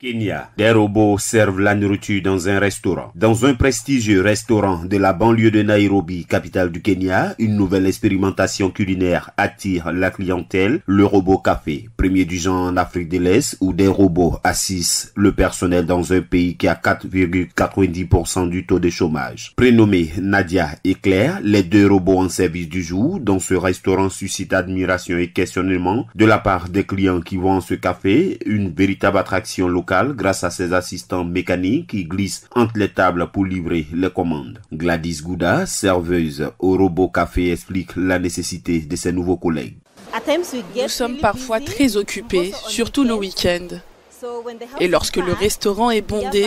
Kenya, des robots servent la nourriture dans un restaurant. Dans un prestigieux restaurant de la banlieue de Nairobi, capitale du Kenya, une nouvelle expérimentation culinaire attire la clientèle, le robot café, premier du genre en Afrique de l'Est, où des robots assistent le personnel dans un pays qui a 4,90% du taux de chômage. Prénommés Nadia et Claire, les deux robots en service du jour dans ce restaurant suscitent admiration et questionnement de la part des clients qui voient en ce café une véritable attraction locale grâce à ses assistants mécaniques qui glissent entre les tables pour livrer les commandes. Gladys Gouda, serveuse au robot café, explique la nécessité de ses nouveaux collègues. Nous sommes parfois très occupés, surtout le week-end. Et lorsque le restaurant est bondé,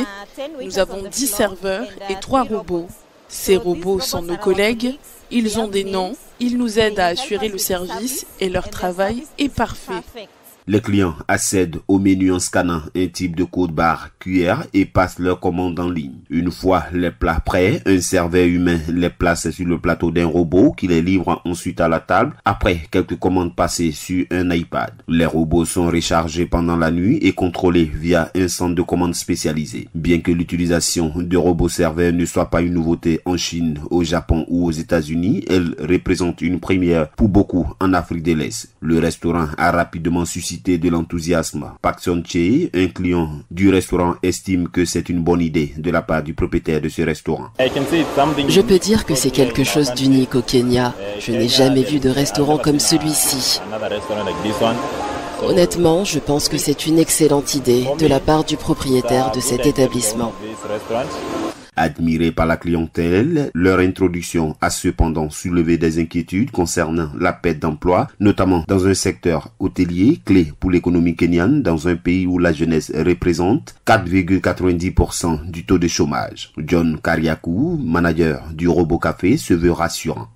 nous avons 10 serveurs et 3 robots. Ces robots sont nos collègues, ils ont des noms, ils nous aident à assurer le service et leur travail est parfait. Les clients accèdent au menu en scannant un type de code barre QR et passent leur commande en ligne. Une fois les plats prêts, un serveur humain les place sur le plateau d'un robot qui les livre ensuite à la table après quelques commandes passées sur un iPad. Les robots sont rechargés pendant la nuit et contrôlés via un centre de commande spécialisé. Bien que l'utilisation de robots serveurs ne soit pas une nouveauté en Chine, au Japon ou aux États-Unis, elle représente une première pour beaucoup en Afrique de l'Est. Le restaurant a rapidement suscité de l'enthousiasme. Pak Son-che, un client du restaurant, estime que c'est une bonne idée de la part du propriétaire de ce restaurant. Je peux dire que c'est quelque chose d'unique au Kenya. Je n'ai jamais vu de restaurant comme celui-ci. Honnêtement, je pense que c'est une excellente idée de la part du propriétaire de cet établissement. Admirés par la clientèle, leur introduction a cependant soulevé des inquiétudes concernant la perte d'emploi, notamment dans un secteur hôtelier clé pour l'économie kenyane dans un pays où la jeunesse représente 4,90% du taux de chômage. John Kariakou, manager du robot café, se veut rassurant.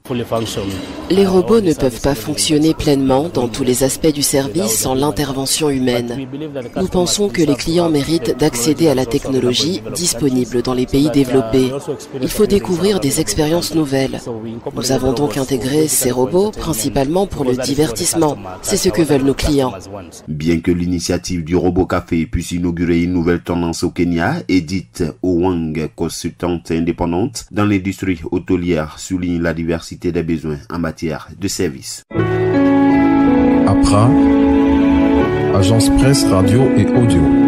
Les robots ne peuvent pas fonctionner pleinement dans tous les aspects du service sans l'intervention humaine. Nous pensons que les clients méritent d'accéder à la technologie disponible dans les pays développés. Il faut découvrir des expériences nouvelles. Nous avons donc intégré ces robots principalement pour le divertissement. C'est ce que veulent nos clients. Bien que l'initiative du robot café puisse inaugurer une nouvelle tendance au Kenya, Edith Owang, consultante indépendante dans l'industrie hôtelière, souligne la diversité des besoins en matière de services. APRA, Agence Presse, Radio et Audio.